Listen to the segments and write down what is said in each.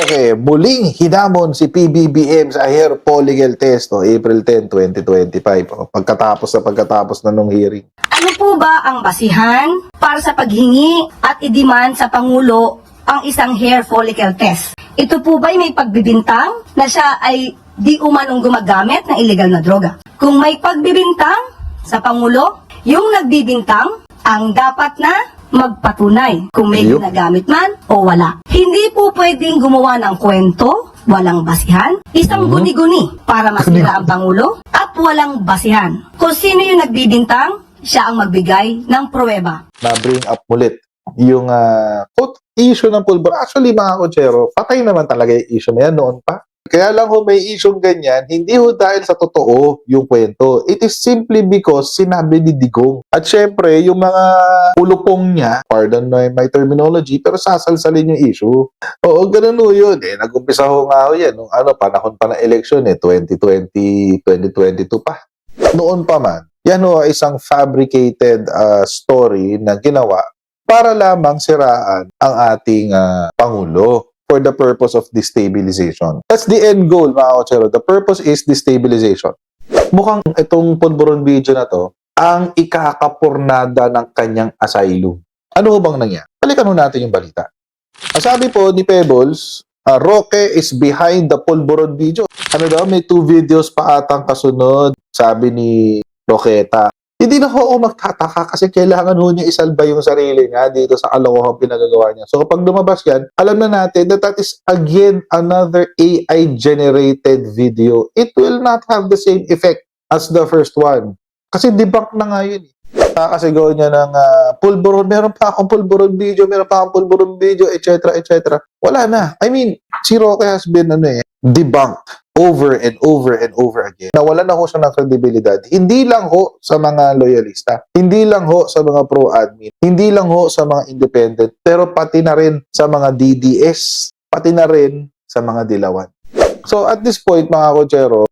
Roque, muling hinamon si PBBM sa hair follicle test o April 10, 2025. Pagkatapos na nung hearing. Ano po ba ang basihan para sa paghingi at i-demand sa Pangulo ang isang hair follicle test? Ito po ba'y may pagbibintang na siya ay di umanong gumagamit ng illegal na droga? Kung may pagbibintang sa Pangulo, yung nagbibintang ang dapat na magpatunay kung may ginagamit man o wala. Hindi po pwedeng gumawa ng kwento, walang basihan, isang guni-guni para masira ang Pangulo at walang basihan. Kung sino yung nagbibintang, siya ang magbigay ng pruweba. Na-bring up ulit yung issue ng pulbor. Actually, mga kotsero, patay naman talaga yung issue na yan noon pa. Kaya lang kung may issue ganyan, hindi ho dahil sa totoo yung kwento. It is simply because sinabi ni Digong. At syempre, yung mga ulupong niya, pardon my terminology, pero sasalsalin yung issue. Oo, ganun ho yun. Nag-umpisa ho nga ho yan. Nung panahon pa ng election, 2020, 2022 pa. Noon pa man, yan ho isang fabricated story na ginawa para lamang siraan ang ating Pangulo for the purpose of destabilization. That's the end goal, mga kotsero. The purpose is destabilization. Mukhang itong pulburon video na to ang ikakapurnada ng kanyang asylum. Ano bang nangyari? Balikan ho natin yung balita. Sabi po ni Pebbles, Roque is behind the pulburon video. Ano daw, may 2 videos pa atang kasunod, sabi ni Roqueta. Hindi na ho ako magtataka kasi kailangan ho niya isalba yung sarili niya dito sa kalokohang pinagagawa niya. So kapag lumabas yan, alam na natin that is again another AI-generated video. It will not have the same effect as the first one. Kasi debunk na nga yun. Kakasigaw niya ng pulburon, meron pa akong pulburon video, etc. Wala na. I mean, si Roque has been debunked over and over again. Nawalan na ho siya ng kredibilidad. Hindi lang ho sa mga loyalista, hindi lang ho sa mga pro-admin, hindi lang ho sa mga independent, pero pati na rin sa mga DDS, pati na rin sa mga dilawan. So at this point, mga kotsero,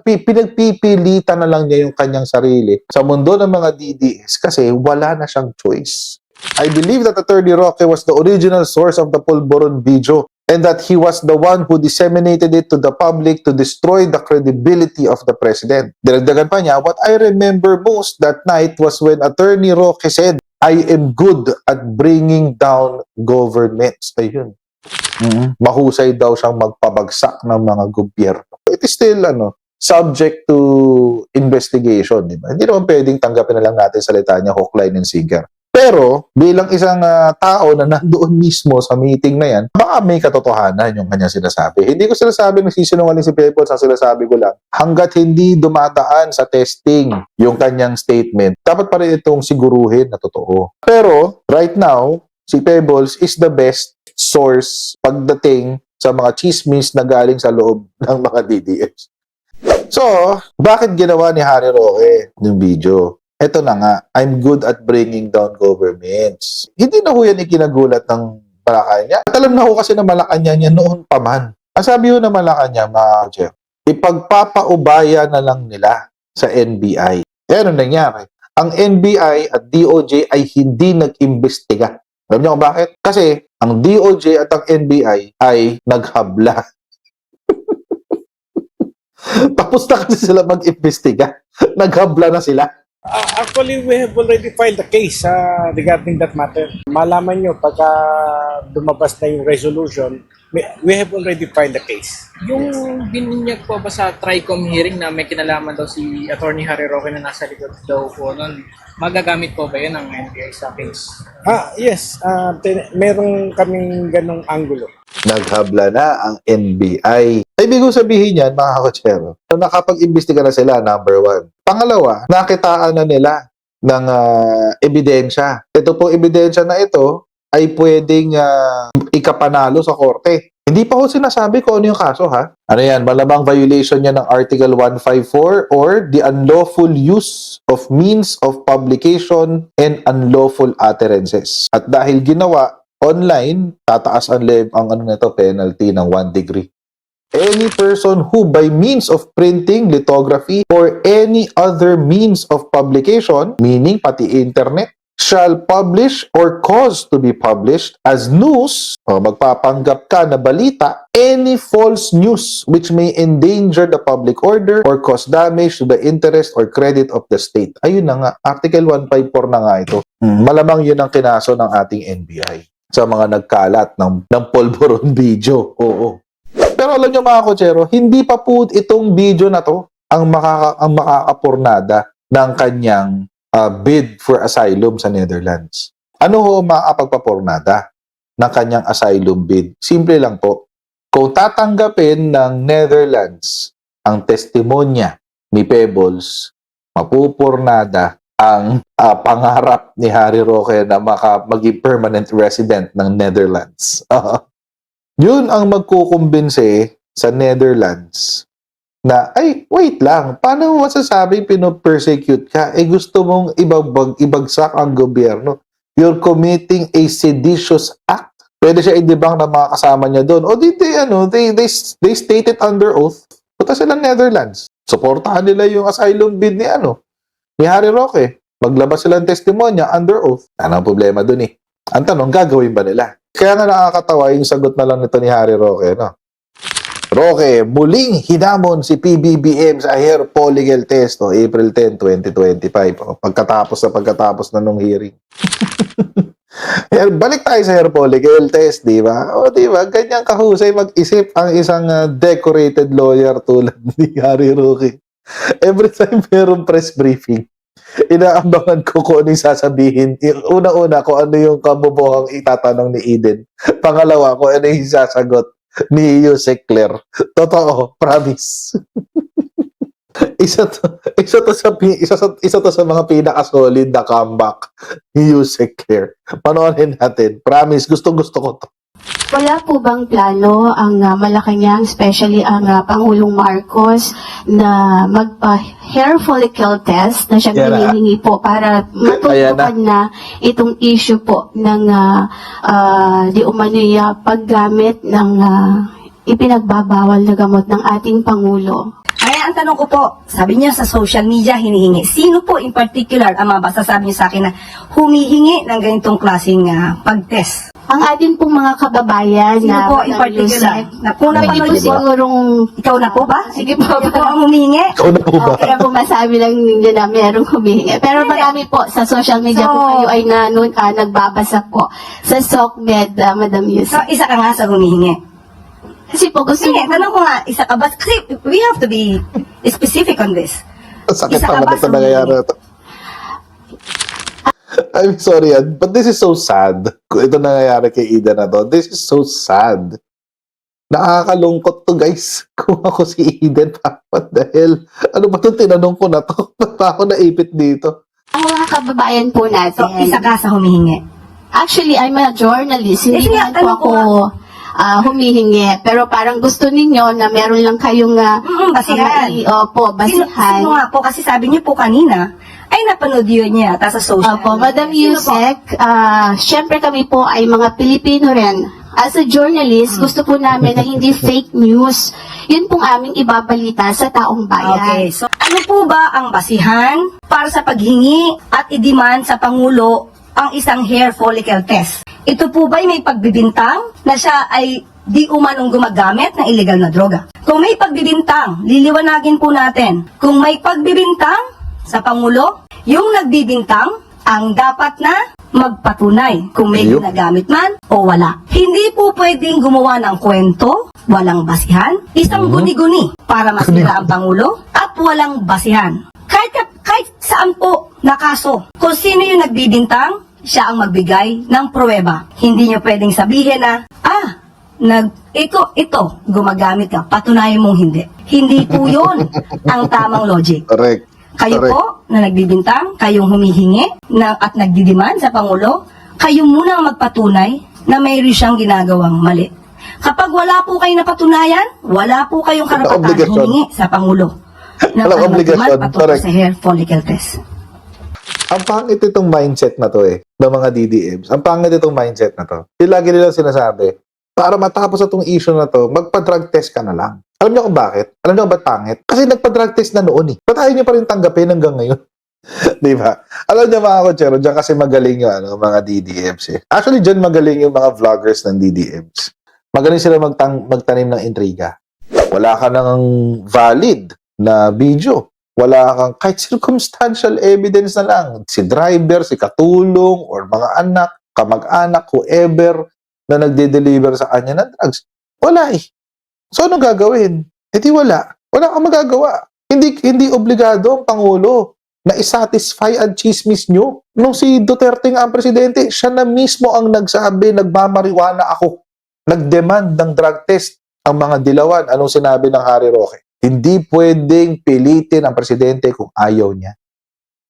pinagpipilitan na lang niya yung kanyang sarili sa mundo ng mga DDS kasi wala na siyang choice. I believe that Attorney Roque was the original source of the pulburon video and that he was the one who disseminated it to the public to destroy the credibility of the president. Dinagdagan pa niya, what I remember most that night was when Attorney Roque said, I am good at bringing down governments. Ayun. Mahusay daw siyang magpabagsak ng mga gobyerno. It is still subject to investigation. Diba? Hindi naman pwedeng tanggapin na lang natin salita niya, hook, line, and sinker. Pero, bilang isang tao na nandoon mismo sa meeting na yan, baka may katotohanan yung kanyang sinasabi. Hindi ko sinasabi nagsisinungaling si Pebbles, ang sinasabi ko lang, hanggat hindi dumadaan sa testing yung kanyang statement, dapat pa rin itong siguruhin na totoo. Pero, right now, si Pebbles is the best source pagdating sa mga chismis na galing sa loob ng mga DDS. So, bakit ginawa ni Harry Roque yung video? Ito na nga, I'm good at bringing down governments. Hindi na ho yan ikinagulat ng Malacanang. At alam na ho kasi na Malacanang niya noon pa man. Ang sabi ho na Malacanang, mga Jeff, ipagpapaubaya na lang nila sa NBI. Ano nangyari? Ang NBI at DOJ ay hindi nag-imbestiga. Alam niyo kung bakit? Kasi ang DOJ at ang NBI ay naghabla. Tapos na kasi sila mag-imbestiga. Naghabla na sila. Actually, we have already filed a case regarding that matter. Malaman nyo, pagka lumabas na yung resolution, we have already filed a case. Yung bininyag po ba sa TRICOM hearing na may kinalaman daw si Attorney Harry Roque na nasa likod daw po nun, magagamit po ba yun ng NBI sa case? Yes. Meron kaming ganong angulo. Naghabla na ang NBI. Ibig sabihin yan, mga kotsero, nakapag-imbestiga na sila, number 1. Pangalawa, nakitaan na nila ng ebidensya. Ito po, ebidensya na ito ay pwedeng ikapanalo sa korte. Hindi pa ko sinasabi kung ano yung kaso, ha? Ano yan? Malamang violation niya ng Article 154 or the unlawful use of means of publication and unlawful utterances. At dahil ginawa online, tataas ang penalty ng 1 degree. Any person who by means of printing, lithography, or any other means of publication, meaning pati internet, shall publish or cause to be published as news, o magpapanggap ka na balita, any false news which may endanger the public order or cause damage to the interest or credit of the state. Ayun na nga, Article 154 na nga ito. Malamang yun ang kinaso ng ating NBI sa mga nagkalat ng polvoron video. Oo. Pero alam nyo mga kotsero, hindi pa po itong video na to ang makakapurnada ng kanyang bid for asylum sa Netherlands. Ano ho makakapagpapurnada ng kanyang asylum bid? Simple lang po. Kung tatanggapin ng Netherlands ang testimonya ni Pebbles, mapupurnada ang pangarap ni Harry Roque na maging permanent resident ng Netherlands. Yun ang magkukumbinse sa Netherlands na, ay, wait lang, paano mo masasabing pinopersecute ka? Gusto mong ibagsak ang gobyerno. You're committing a seditious act. Pwede siya i-debunk ng mga kasama niya doon. O they stated under oath. Punta sila ng Netherlands. Suportahan nila yung asylum bid ni Harry Roque. Maglabas sila ng testimonya under oath. Ano ang problema doon eh? Ang tanong, gagawin ba nila? Kaya nga nakakatawa yung sagot na lang nito ni Harry Roque, no? Roque, muling hinamon si PBBM sa hair polygal test, April 10, 2025. Pagkatapos na nung hearing. Balik tayo sa hair polygal test, di ba? O, di ba? Ganyan kahusay mag-isip ang isang decorated lawyer tulad ni Harry Roque. Every time merong press briefing, inaabangan ko kung ano yung sasabihin. Una-una, kung ano yung kabubuhang itatanong ni Eden. Pangalawa, kung ano yung sasagot ni Yusek Claire. Totoo, promise. isa to sa mga pinaka-solid na comeback ni Yusek Claire. Panoorin natin. Promise, gustong-gusto ko to. Wala po bang plano ang Malacanang, especially ang Pangulong Marcos, na magpa-hair follicle test na siyang Yan na. hinihingi po para matutukan na itong issue po ng di umano'y paggamit ng ipinagbabawal na gamot ng ating Pangulo? Kaya ang tanong ko po, sabi niya sa social media hinihingi. Sino po in particular ang masasabi niyo sa akin na humihingi ng ganitong klaseng pag-test? Ang ating pong mga kababayan Sino na po in particular? Na po pwede napanood po niyo po? sigurong Ikaw na po ba? Sige po. Ikaw po ang humihingi? Ikaw na po ba? Kaya po masabi lang ninyo na merong humihingi. Pero marami po sa social media So, po kayo ay nagbabasa po sa SOCMED, Madam So, Yusek. isa ka nga sa humihingi. Kasi po gusto Sige, niyo tanong ko nga, isa ka ba? Kasi we have to be specific on this. Sakit Isa ka naman ba ito sa nangyayari humihingi? ito. I'm sorry, but this is so sad. Kung ito nangyayari kay Eden na to, this is so sad. Nakakalungkot to, guys. Kung ako si Eden, what the hell? Ano ba itong tinanong ko na to? Ba't pa ako naipit dito? Ang mga kababayan po natin. So, isa ka sa humihingi. Actually, I'm a journalist. Hindi Kasi nga, naman po tanong ako ko humihingi. Pero parang gusto ninyo na meron lang kayong basihan. basihan. Sino nga po? Kasi sabi niyo po kanina, ay napanood yun niya ata sa social. Opo, Madam Sino po? Yusek, syempre kami po ay mga Pilipino rin. As a journalist, gusto po namin na hindi fake news. Yun pong aming ibabalita sa taong bayan. Okay, so ano po ba ang basihan para sa paghingi at i-demand sa Pangulo ang isang hair follicle test? Ito po ba'y may pagbibintang na siya ay di umanong gumagamit ng illegal na droga? Kung may pagbibintang, liliwanagin po natin. Kung may pagbibintang sa Pangulo, yung nagbibintang ang dapat na magpatunay kung may Ayun. ginagamit man o wala. Hindi po pwedeng gumawa ng kwento, walang basihan, isang guni-guni para masira ang Pangulo at walang basihan. Kahit saan po na kaso, kung sino yung nagbibintang, siya ang magbigay ng pruweba. Hindi nyo pwedeng sabihin na, ito, gumagamit ka, patunayan mong hindi. Hindi po yun ang tamang logic. Correct. Kayo Correct. po na nagbibintang, kayong humihingi at nagdidiman sa Pangulo, kayo muna ang magpatunay na mayroon siyang ginagawang mali. Kapag wala po kayong napatunayan, wala po kayong karapatan obligasyon. humingi sa Pangulo na Walang obligasyon, patungkol correct. sa hair follicle test. Ang pangit itong mindset na to ng mga DDMs. Ang pangit itong mindset na to. Yung lagi nilang sinasabi, para matapos itong issue na to, magpa-drug test ka na lang. Alam niyo kung bakit? Alam niyo kung ba't pangit? Kasi nagpa-drug test na noon eh. Ba't ayaw niyo pa rin tanggapin hanggang ngayon? Di ba? Alam niyo mga kotsero, dyan kasi magaling yung mga DDMs eh. Actually, dyan magaling yung mga vloggers ng DDMs. Magaling sila magtanim ng intriga. Wala ka nang valid na video. Wala kang kahit circumstantial evidence na lang. Si driver, si katulong, or mga anak, kamag-anak, whoever na nagde-deliver sa kanya ng drugs. Wala eh. So, ano gagawin? Eh di wala. Wala kang magagawa. Hindi obligado ang Pangulo na isatisfy ang chismis nyo. Nung si Duterte nga ang presidente, siya na mismo ang nagsabi, nagmamariwana ako. Nag-demand ng drug test ang mga dilawan. Anong sinabi ng Harry Roque? Hindi pwedeng pilitin ang presidente kung ayaw niya.